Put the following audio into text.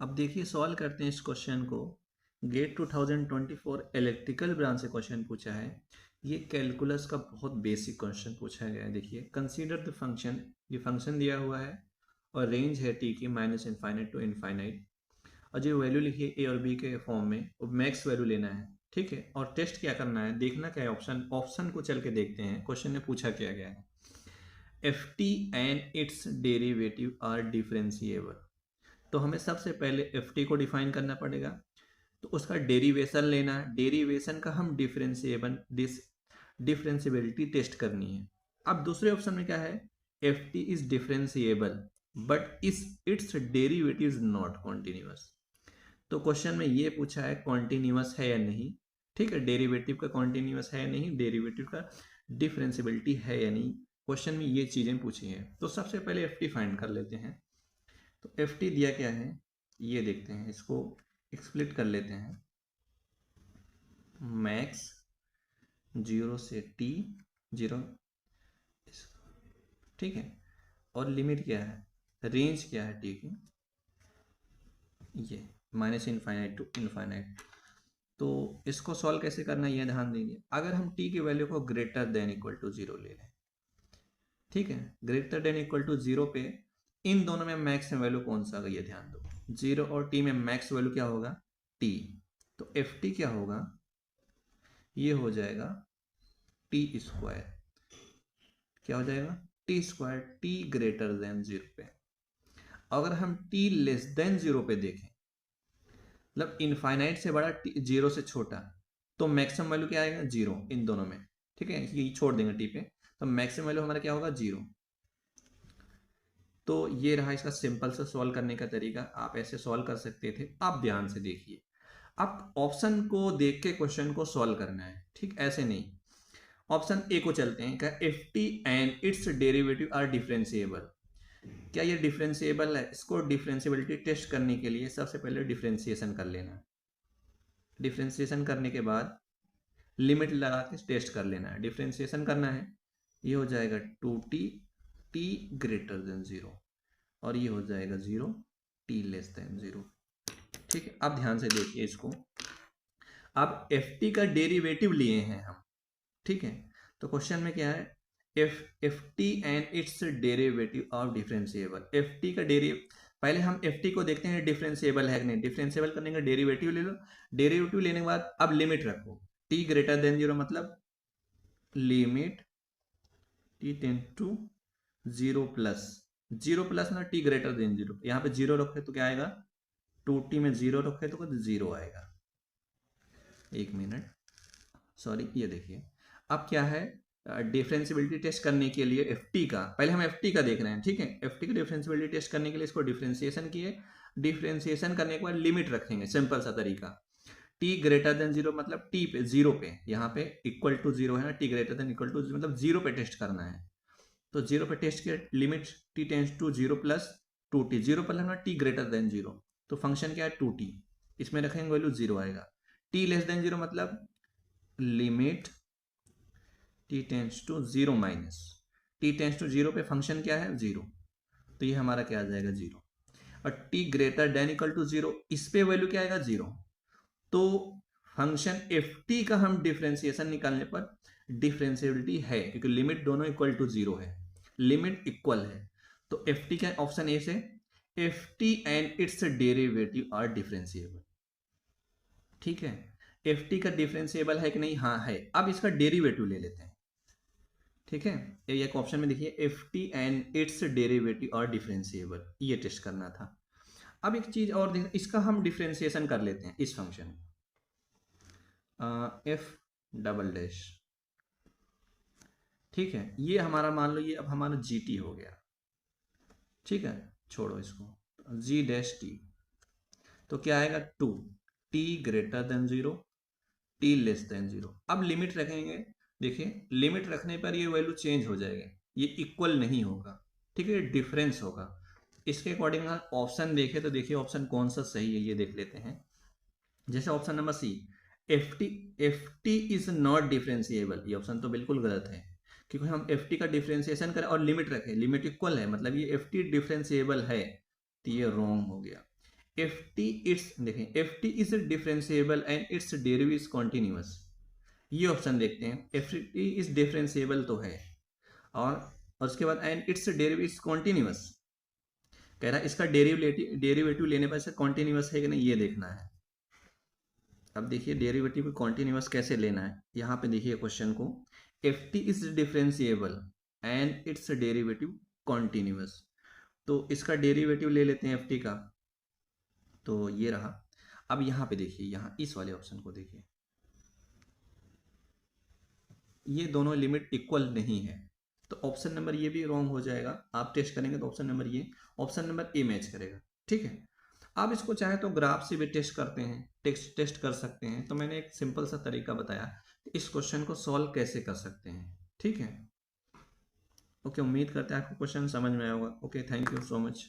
अब देखिए सॉल्व करते हैं इस क्वेश्चन को। गेट 2024 इलेक्ट्रिकल ब्रांच से क्वेश्चन पूछा है। ये कैलकुलस का बहुत बेसिक क्वेश्चन पूछा गया है। देखिए कंसीडर द फंक्शन, ये फंक्शन दिया हुआ है और रेंज है टी की माइनस इनफाइनाइट टू इनफाइनाइट, और जो वैल्यू लिखी है ए और बी के फॉर्म में, वो मैक्स वैल्यू लेना है। ठीक है, और टेस्ट क्या करना है, देखना क्या है, ऑप्शन को चल के देखते हैं क्वेश्चन में पूछा क्या गया है। F T and its derivative are differentiable. तो हमें सबसे पहले एफ टी को डिफाइन करना पड़ेगा, तो उसका डेरिवेशन लेना है। डेरिवेशन का हम डिफरेंशिएबिलिटी टेस्ट करनी है। अब दूसरे ऑप्शन में क्या है, F T is differentiable but is its derivative is not continuous. तो क्वेश्चन में ये पूछा है कॉन्टिन्यूअस है या नहीं। ठीक है, डेरिवेटिव का कॉन्टिन्यूअस है या नहीं, डेरिवेटिव का डिफरेंशिएबिलिटी है या नहीं, क्वेश्चन में ये चीजें पूछी हैं। तो सबसे पहले एफ टी फाइंड कर लेते हैं। तो एफ टी दिया क्या है ये देखते हैं, इसको एक्सप्लिट कर लेते हैं। मैक्स 0 से टी 0, ठीक है, और लिमिट क्या है, रेंज क्या है टी की, ये माइनस इनफाइनाइट टू इनफाइनाइट। तो इसको सॉल्व कैसे करना है ये ध्यान देंगे। अगर हम टी की वैल्यू को ग्रेटर देन इक्वल टू 0 ले लें, ठीक है, ग्रेटर देन इक्वल टू 0 पे इन दोनों में मैक्स वैल्यू कौन सा होगा ये ध्यान दो। 0 और टी में मैक्स वैल्यू क्या होगा, टी। तो एफ टी क्या होगा, ये हो जाएगा टी स्क्वायर। क्या हो जाएगा, T square, T greater than 0 पे। अगर हम टी लेस देन 0 पे देखें, मतलब इनफाइनाइट से बड़ा, जीरो से छोटा, तो मैक्सिमम वैल्यू क्या आएगा, 0 इन दोनों में। ठीक है, ये छोड़ देंगे टी पे, तो मैक्सिमम वैल्यू हमारा क्या होगा, 0। तो ये रहा इसका सिंपल से सॉल्व करने का तरीका। आप ऐसे सॉल्व कर सकते थे। आप ध्यान से देखिए, आप ऑप्शन को देख के क्वेश्चन को सॉल्व करना है, ठीक, ऐसे नहीं। ऑप्शन ए को चलते हैं, क्या F T and its derivative are differentiable. क्या ये डिफरेंशिएबल है, इसको डिफरेंशिएबिलिटी टेस्ट करने के लिए सबसे पहले डिफरेंशिएशन कर लेना। डिफरेंशिएशन करने के बाद लिमिट लगा के टेस्ट कर लेना है, डिफरेंशिएशन करना है। ये हो जाएगा 2t, टी ग्रेटर देन 0, और ये हो जाएगा 0, टी लेस देन 0। ठीक है, अब ध्यान से देखिए इसको। अब एफ टी का डेरिवेटिव लिए हैं हम, ठीक है। तो क्वेश्चन में क्या है, F T and its derivative of differentiable. F t का पहले हम एफ टी को देखते हैं डिफरेंशिएबल है कि नहीं। डिफरेंशिएबल करने का डेरिवेटिव ले लो। डेरिवेटिव लेने के बाद अब लिमिट रखो, टी ग्रेटर देन 0, मतलब limit t tend to 0 plus, 0 plus ना टी ग्रेटर देन 0। यहाँ पे 0 रखे तो क्या आएगा, 2t में 0 रखे तो 0 आएगा। एक मिनट, सॉरी, ये देखिए। अब क्या है, डिफरेंशिएबिलिटी टेस्ट करने के लिए एफ टी का, पहले हम एफ टी का देख रहे हैं, ठीक है। एफ टी का डिफरेंशिएबिलिटी टेस्ट करने के लिए इसको डिफरेंशिएशन किए। डिफरेंशिएशन करने के बाद लिमिट रखेंगे, सिंपल सा तरीका। टी ग्रेटर देन 0 मतलब टी पे 0 पे, यहाँ पे इक्वल टू 0 है ना, t greater than equal to मतलब 0 पे टेस्ट करना है। तो 0 पे टेस्ट किया, limit t tends to 0 plus 2t, 0 पर लेना टी ग्रेटर देन 0, तो फंक्शन क्या है 2t, इसमें रखेंगे वैल्यू 0 आएगा। टी लेस देन 0 मतलब limit t tends to 0 minus, t tends to 0 पे फंक्शन क्या है 0, तो ये हमारा क्या आ जाएगा 0। और t greater than equal to 0, इस पे वैल्यू क्या आएगा 0। तो फंक्शन एफ टी का हम डिफरेंशिएशन निकालने पर डिफरेंशिएबिलिटी है, क्योंकि लिमिट दोनों इक्वल टू 0 है, लिमिट इक्वल है। तो एफ टी का ऑप्शन ए से, f T and its derivative are differentiable. ठीक है, एफ टी का डिफरेंशिएबल है कि नहीं, हाँ है। अब इसका डेरिवेटिव ले लेते हैं, ठीक है। एक ऑप्शन में देखिए, f T and its derivative are differentiable, ये टेस्ट करना था। अब एक चीज और देख, इसका हम डिफरेंशिएशन कर लेते हैं इस फंक्शन एफ डबल डैश, ठीक है। ये हमारा मान लो, ये अब हमारा जी टी हो गया, ठीक है, छोड़ो इसको, जी डैश टी। तो क्या आएगा 2, T greater than 0, T less than 0। अब लिमिट रखेंगे, देखिए लिमिट रखने पर ये वैल्यू चेंज हो जाएगा, ये इक्वल नहीं होगा, ठीक है, डिफरेंस होगा। इसके अकॉर्डिंग ऑप्शन देखे तो देखिए ऑप्शन कौन सा सही है ये देख लेते हैं। जैसे option number C, f T is not differentiable, ये ऑप्शन तो बिल्कुल गलत है, क्योंकि हम एफ टी का डिफरेंशिएशन करें और लिमिट रखें, लिमिट इक्वल है मतलब ये एफ टी डिफरेंशिएबल है, तो ये रॉन्ग हो गया। एफ टी इट्स, देखें F T is differentiable and its derivative is continuous. ये ऑप्शन देखते हैं, एफ टी इज डिफरेंशिएबल तो है, और उसके बाद and its derivative is continuous, कह रहा है इसका डेरिवेटिव लेने पर से कॉन्टिन्यूअस है कि नहीं ये देखना है। अब देखिए डेरिवेटिव कॉन्टिन्यूअस कैसे लेना है, यहाँ पे देखिए क्वेश्चन को, F T is differentiable and its derivative continuous, तो इसका डेरिवेटिव ले लेते हैं एफ टी का, तो ये रहा। अब यहाँ पे देखिए, यहाँ इस वाले ऑप्शन को देखिए, ये दोनों लिमिट इक्वल नहीं है, तो ऑप्शन नंबर ये भी रॉन्ग हो जाएगा। आप टेस्ट करेंगे तो ऑप्शन नंबर ये, ऑप्शन नंबर ए मैच करेगा, ठीक है। आप इसको चाहे तो ग्राफ से भी टेस्ट करते हैं, टेस्ट कर सकते हैं, तो मैंने एक सिंपल सा तरीका बताया इस क्वेश्चन को सॉल्व कैसे कर सकते हैं, ठीक है। ओके, उम्मीद करते हैं आपको क्वेश्चन समझ में आया होगा। Okay, thank you so much.